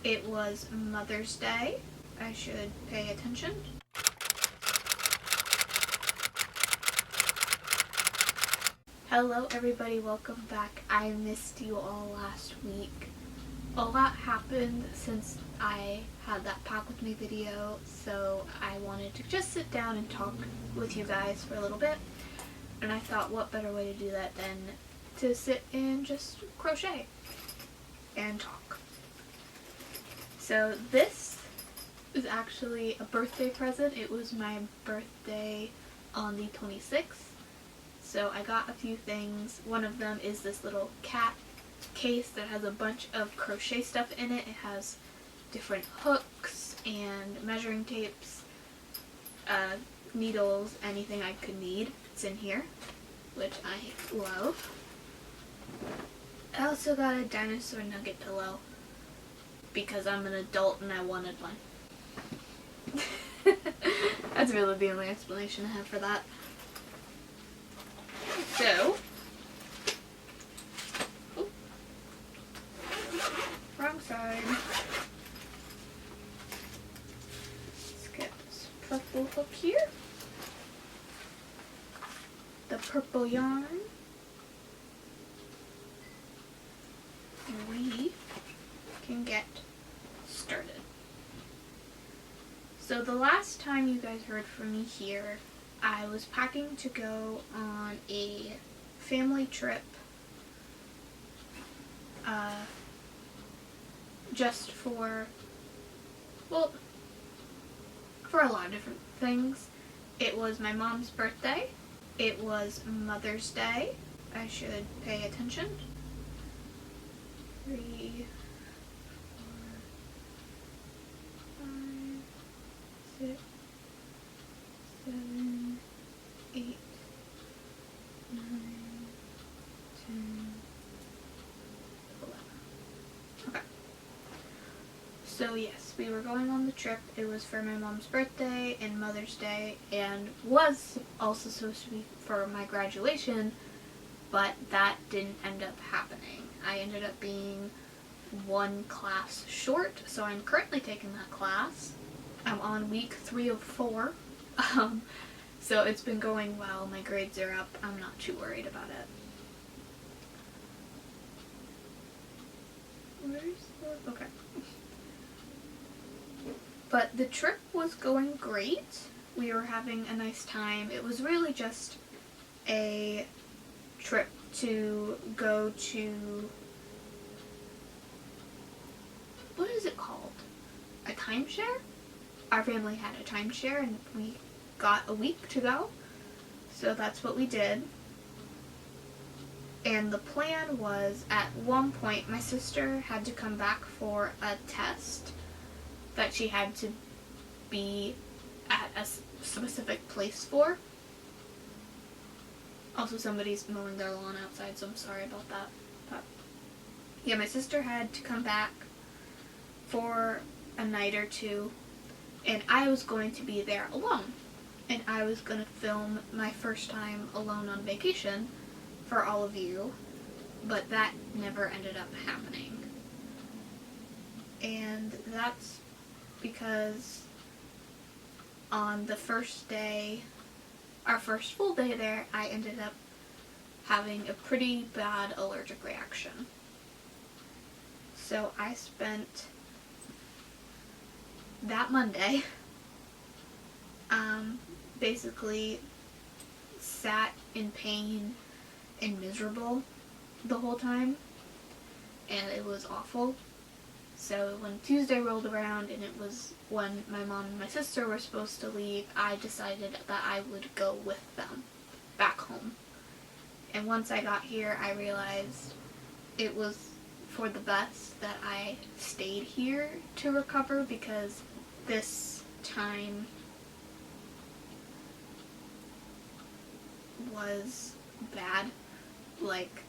It was Mother's Day. I should pay attention. Hello everybody, welcome back. I missed you all last week. A lot happened since I had that pack with me video, so I wanted to just sit down and talk with you guys for a little bit. And I thought, what better way to do that than to sit and just crochet and talk. So this is actually a birthday present. It was my birthday on the 26th. So I got a few things. One of them is this little cat case that has a bunch of crochet stuff in it. It has different hooks and measuring tapes, needles, anything I could need. It's in here, which I love. I also got a dinosaur nugget pillow because I'm an adult and I wanted one. That's really the only explanation I have for that. So, wrong side. Let's get this purple hook here. The purple yarn. And we can get started. So the last time you guys heard from me here, I was packing to go on a family trip just for a lot of different things. It was my mom's birthday. It was Mother's Day. I should pay attention. 3, 4, 5, 6, 7, 8, 9, 10, 11. Okay. So yes, we were going on the trip. It was for my mom's birthday and Mother's Day, and was also supposed to be for my graduation, but that didn't end up happening. I ended up being one class short, so I'm currently taking that class. I'm on week 3 of 4. So it's been going well. My grades are up. I'm not too worried about it. Okay. But the trip was going great. We were having a nice time. It was really just a trip to go to, what is it called? A timeshare? Our family had a timeshare and we got a week to go. So that's what we did. And the plan was, at one point, my sister had to come back for a test that she had to be at a specific place for. Also, somebody's mowing their lawn outside, so I'm sorry about that. But yeah, my sister had to come back for a night or two, and I was going to be there alone. And I was going to film my first time alone on vacation for all of you, but that never ended up happening. And that's because on the first day, our first full day there, I ended up having a pretty bad allergic reaction. So I spent that Monday basically sat in pain and miserable the whole time, and it was awful. So when Tuesday rolled around and it was when my mom and my sister were supposed to leave, I decided that I would go with them back home. And once I got here, I realized it was for the best that I stayed here to recover, because this time was bad, like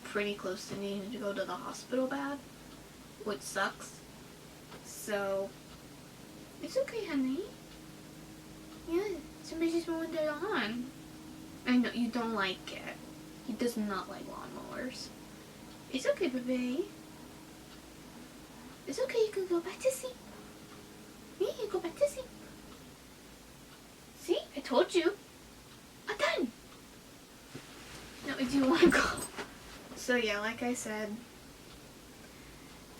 pretty close to needing to go to the hospital bad, which sucks. So it's okay, honey. Yeah, somebody just mowing their lawn. I know you don't like it. He does not like lawnmowers. It's okay, baby. It's okay, you can go back to sleep. Yeah, you go back to sleep. See? I told you. I'm done. No, I do want to go. So yeah, like I said,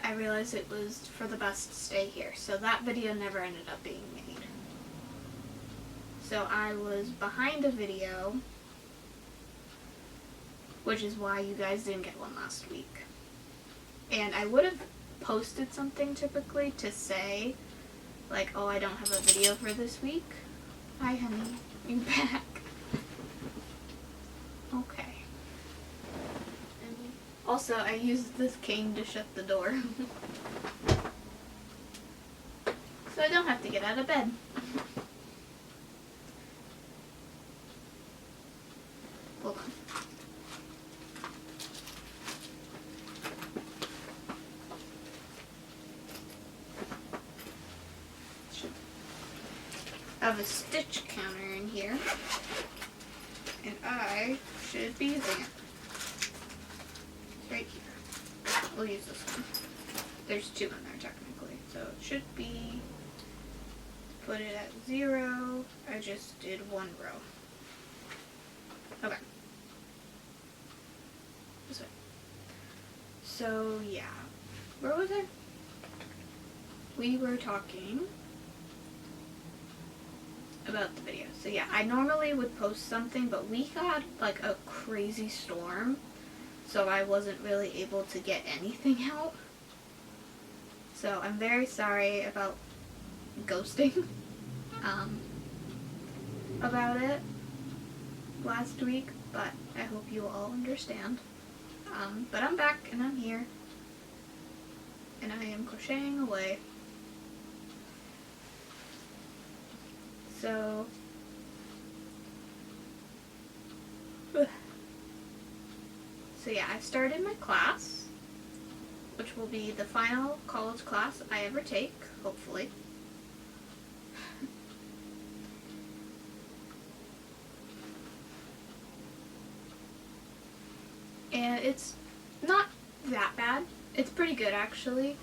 I realized it was for the best to stay here. So that video never ended up being made. So I was behind a video, which is why you guys didn't get one last week. And I would have posted something typically to say, like, oh, I don't have a video for this week. Hi, honey. You back? Okay. And also, I used this cane to shut the door. So I don't have to get out of bed. Hold on. I have a stitch counter in here, and I should be using it. It's right here. We'll use this one. There's two in there technically, so it should be, put it at 0. I just did one row. Okay. This way. So yeah, where was I? We were talking about the video. So yeah, I normally would post something, but we had like a crazy storm, so I wasn't really able to get anything out. So I'm very sorry about ghosting about it last week, but I hope you all understand. But I'm back and I'm here, and I am crocheting away. So yeah, I started my class, which will be the final college class I ever take, hopefully. And it's not that bad. It's pretty good, actually.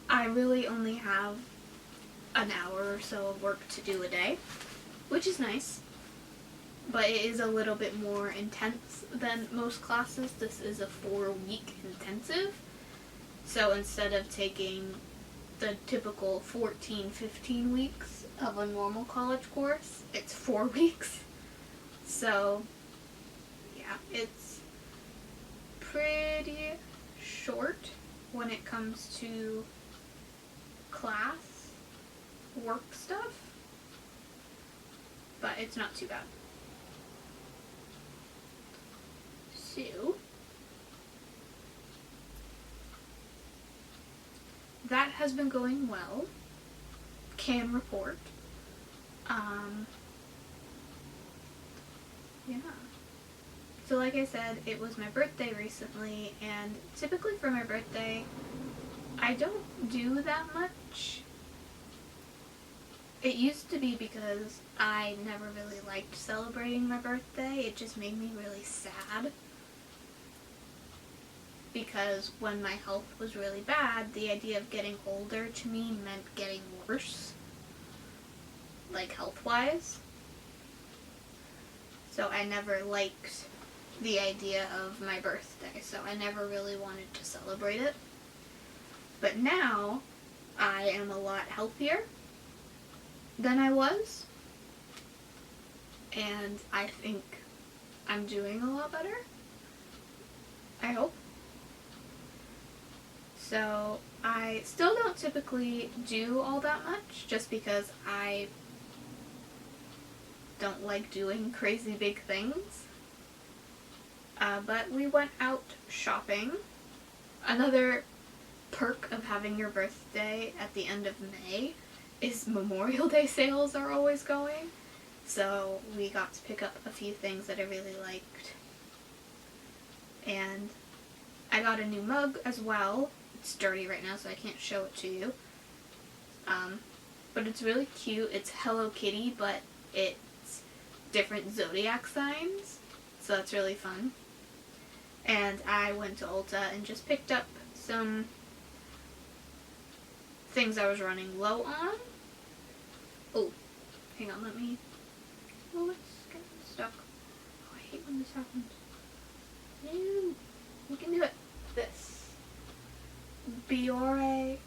I really only have an hour or so of work to do a day, which is nice. But it is a little bit more intense than most classes. This is a 4-week intensive. So instead of taking the typical 14-15 weeks of a normal college course, it's 4 weeks. So yeah, it's pretty short when it comes to class work stuff, but it's not too bad. So that has been going well. Can report. Yeah. So like I said, it was my birthday recently, and typically for my birthday, I don't do that much. It used to be because I never really liked celebrating my birthday. It just made me really sad. Because when my health was really bad, the idea of getting older to me meant getting worse. Like health-wise. So I never liked the idea of my birthday, so I never really wanted to celebrate it. But now, I am a lot healthier than I was, and I think I'm doing a lot better. I hope. So I still don't typically do all that much, just because I don't like doing crazy big things. But we went out shopping. Another perk of having your birthday at the end of May is Memorial Day sales are always going. So we got to pick up a few things that I really liked. And I got a new mug as well. It's dirty right now, so I can't show it to you. But it's really cute. It's Hello Kitty, but it's different zodiac signs. So that's really fun. And I went to Ulta and just picked up some things I was running low on. Oh, hang on, let me... Oh, it's getting stuck. Oh, I hate when this happens. No, you can do it. This. Biore...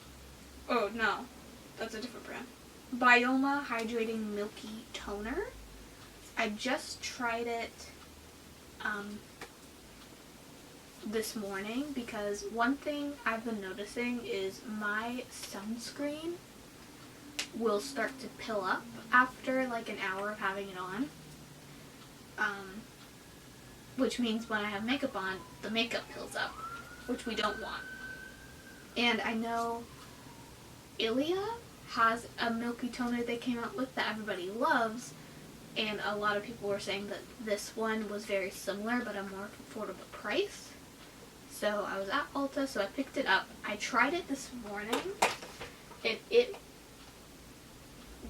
Oh, no. That's a different brand. Bioma Hydrating Milky Toner. I just tried it this morning because one thing I've been noticing is my sunscreen will start to pill up after like an hour of having it on. Which means when I have makeup on, the makeup pills up, which we don't want. And I know Ilia has a milky toner they came out with that everybody loves, and a lot of people were saying that this one was very similar but a more affordable price. So I was at Ulta, so I picked it up. I tried it this morning, and it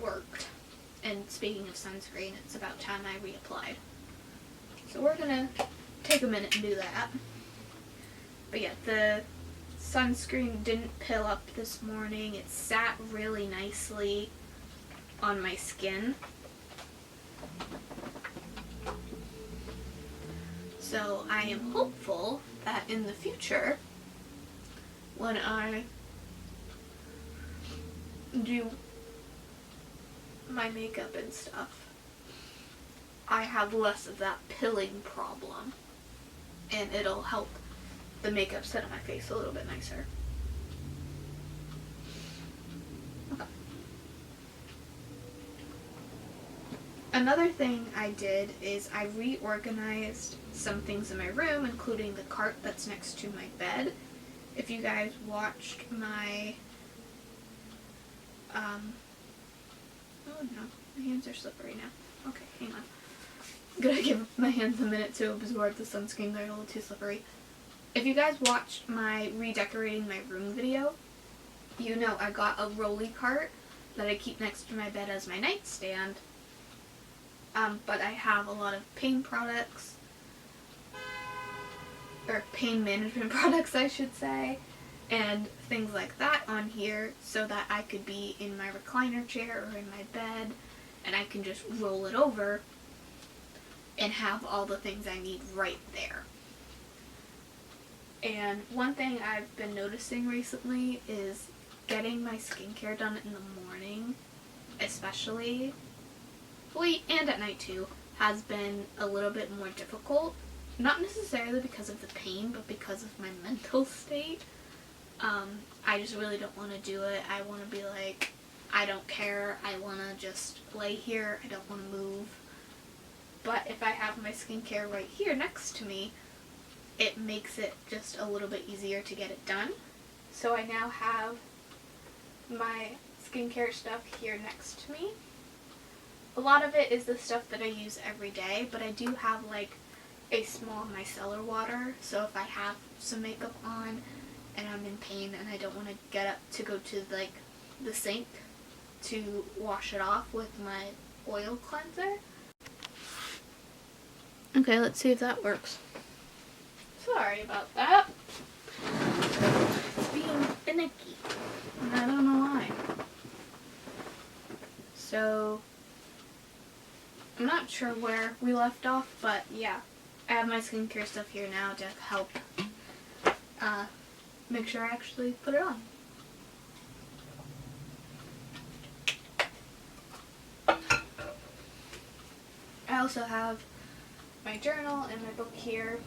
worked. And speaking of sunscreen, it's about time I reapplied. So we're gonna take a minute and do that. But yeah, the sunscreen didn't pill up this morning. It sat really nicely on my skin. So I am hopeful that in the future, when I do my makeup and stuff, I have less of that pilling problem, and it'll help the makeup sit on my face a little bit nicer. Okay. Another thing I did is I reorganized some things in my room, including the cart that's next to my bed. If you guys watched my, oh no, my hands are slippery now. Okay, hang on. I'm gonna give my hands a minute to absorb the sunscreen, they're a little too slippery. If you guys watched my redecorating my room video, you know I got a rolly cart that I keep next to my bed as my nightstand. But I have a lot of pain products, or pain management products I should say, and things like that on here so that I could be in my recliner chair or in my bed and I can just roll it over and have all the things I need right there. And one thing I've been noticing recently is getting my skincare done in the morning, especially, and at night too, has been a little bit more difficult. Not necessarily because of the pain, but because of my mental state. I just really don't want to do it. I want to be like, I don't care. I want to just lay here. I don't want to move. But if I have my skincare right here next to me, it makes it just a little bit easier to get it done. So I now have my skincare stuff here next to me. A lot of it is the stuff that I use every day, but I do have like a small micellar water, so if I have some makeup on and I'm in pain and I don't want to get up to go to like the sink to wash it off with my oil cleanser. Okay, let's see if that works. Sorry about that. It's being finicky, and I don't know why. So, I'm not sure where we left off, but yeah, I have my skincare stuff here now to help make sure I actually put it on. I also have my journal and my book here,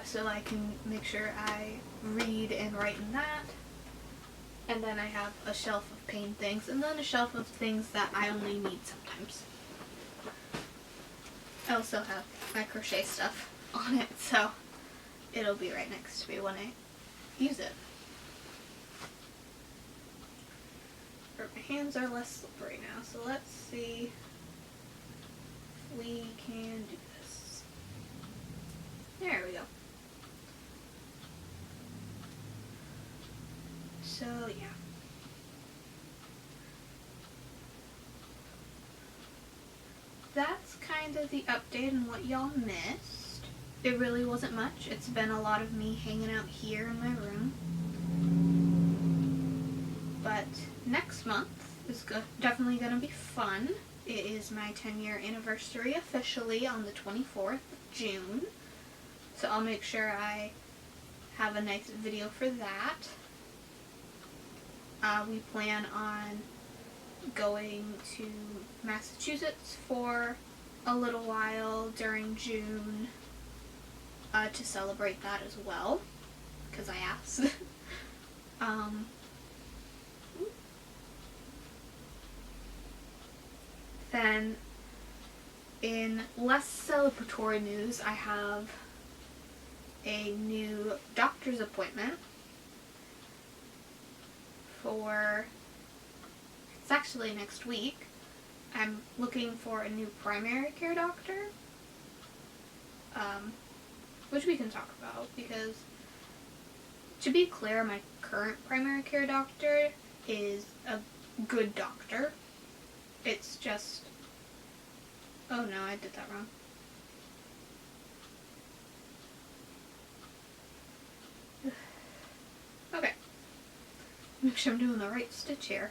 so I can make sure I read and write in that. And then I have a shelf of pain things, and then a shelf of things that I only need sometimes. I also have my crochet stuff on it, so it'll be right next to me when I use it. My hands are less slippery now, so let's see if we can do this. There we go. So yeah. That's kind of the update and what y'all missed. It really wasn't much. It's been a lot of me hanging out here in my room. But next month is definitely going to be fun. It is my 10-year anniversary officially on the 24th of June. So I'll make sure I have a nice video for that. We plan on going to Massachusetts for a little while during June to celebrate that as well, because I asked. Then, in less celebratory news, I have a new doctor's appointment for, it's actually next week. I'm looking for a new primary care doctor, which we can talk about, because to be clear, my current primary care doctor is a good doctor. It's just, oh no, I did that wrong. Okay, make sure I'm doing the right stitch here.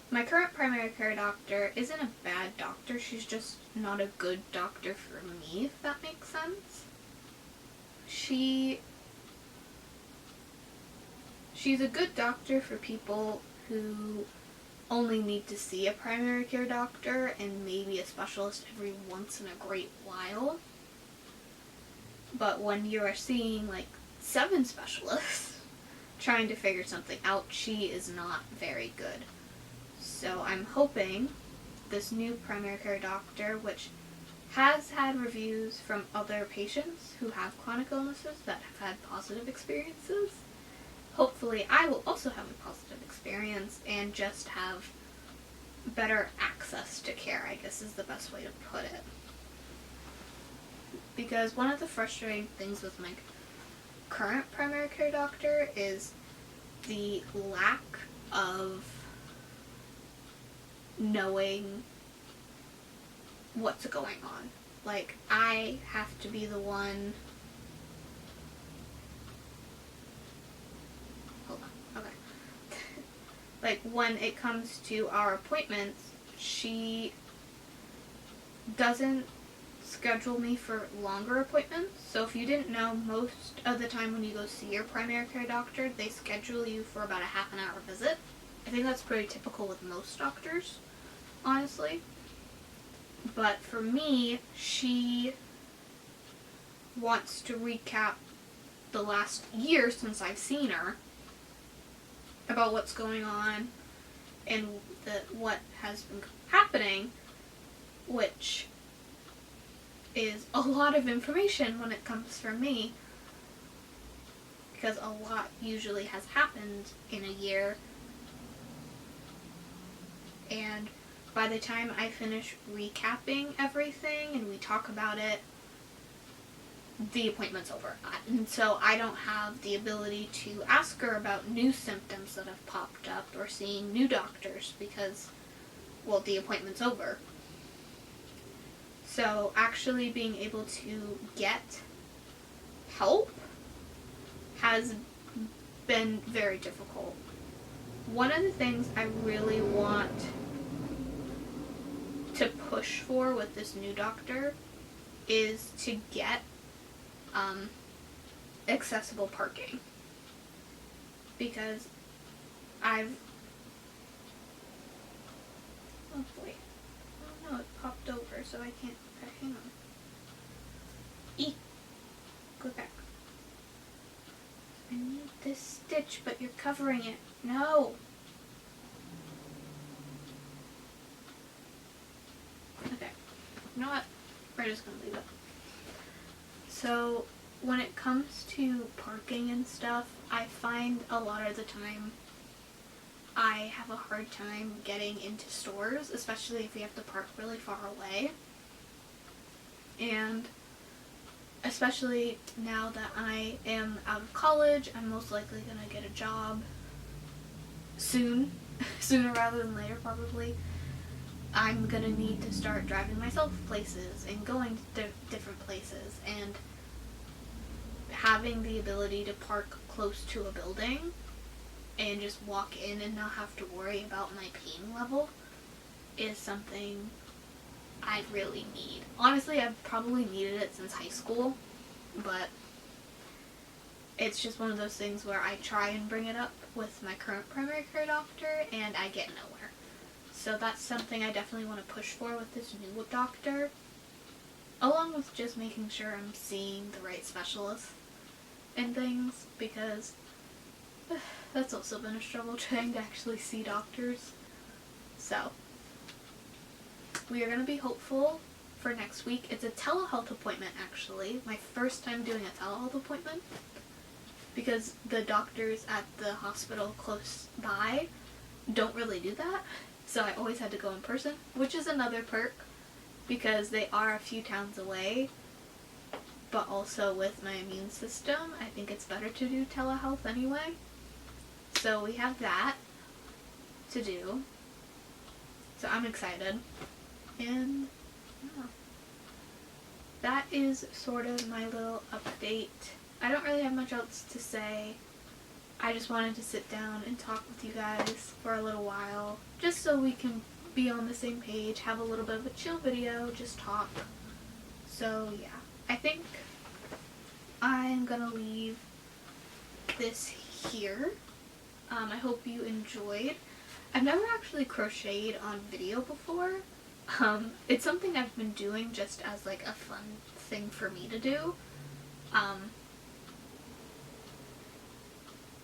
My current primary care doctor isn't a bad doctor, she's just not a good doctor for me, if that makes sense. She's a good doctor for people who only need to see a primary care doctor and maybe a specialist every once in a great while. But when you are seeing like 7 specialists trying to figure something out, she is not very good. So I'm hoping this new primary care doctor, which has had reviews from other patients who have chronic illnesses that have had positive experiences, hopefully I will also have a positive experience and just have better access to care, I guess is the best way to put it. Because one of the frustrating things with my current primary care doctor is the lack of knowing what's going on. Like, I have to be the one. Hold on, okay. Like, when it comes to our appointments, she doesn't schedule me for longer appointments. So if you didn't know, most of the time when you go see your primary care doctor, they schedule you for about a half an hour visit. I think that's pretty typical with most doctors, honestly. But for me, she wants to recap the last year since I've seen her about what's going on and what has been happening, which is a lot of information when it comes from me, because a lot usually has happened in a year, and by the time I finish recapping everything and we talk about it, the appointment's over. And so I don't have the ability to ask her about new symptoms that have popped up or seeing new doctors because, well, the appointment's over. So actually being able to get help has been very difficult. One of the things I really want to push for with this new doctor is to get accessible parking, because oh boy, oh no, it popped over, so I can't, hang on, go back. I need this stitch, but you're covering it. No. Okay, you know what, we're just gonna leave it. So when it comes to parking and stuff, I find a lot of the time I have a hard time getting into stores, especially if you have to park really far away. And especially now that I am out of college, I'm most likely going to get a job soon, sooner rather than later probably. I'm going to need to start driving myself places and going to different places, and having the ability to park close to a building and just walk in and not have to worry about my pain level is something I really need. Honestly, I've probably needed it since high school, but it's just one of those things where I try and bring it up with my current primary care doctor and I get nowhere. So that's something I definitely want to push for with this new doctor, along with just making sure I'm seeing the right specialists and things, because that's also been a struggle trying to actually see doctors. So we are going to be hopeful for next week. It's a telehealth appointment, actually. My first time doing a telehealth appointment, because the doctors at the hospital close by don't really do that. So I always had to go in person, which is another perk because they are a few towns away. But also with my immune system, I think it's better to do telehealth anyway. So we have that to do. So I'm excited. And yeah, that is sort of my little update. I don't really have much else to say. I just wanted to sit down and talk with you guys for a little while, just so we can be on the same page, have a little bit of a chill video, just talk. So yeah, I think I'm gonna leave this here. I hope you enjoyed. I've never actually crocheted on video before. It's something I've been doing just as like a fun thing for me to do.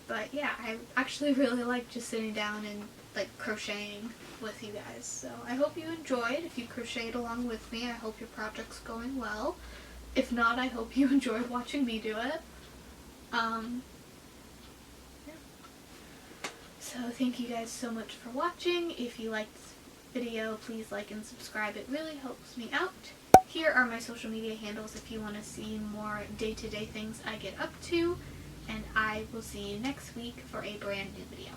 But yeah, I actually really like just sitting down and like crocheting with you guys. So I hope you enjoyed. If you crocheted along with me, I hope your project's going well. If not, I hope you enjoyed watching me do it. Yeah. So thank you guys so much for watching. If you liked this video, please like and subscribe. It really helps me out. Here are my social media handles if you want to see more day-to-day things I get up to. And I will see you next week for a brand new video.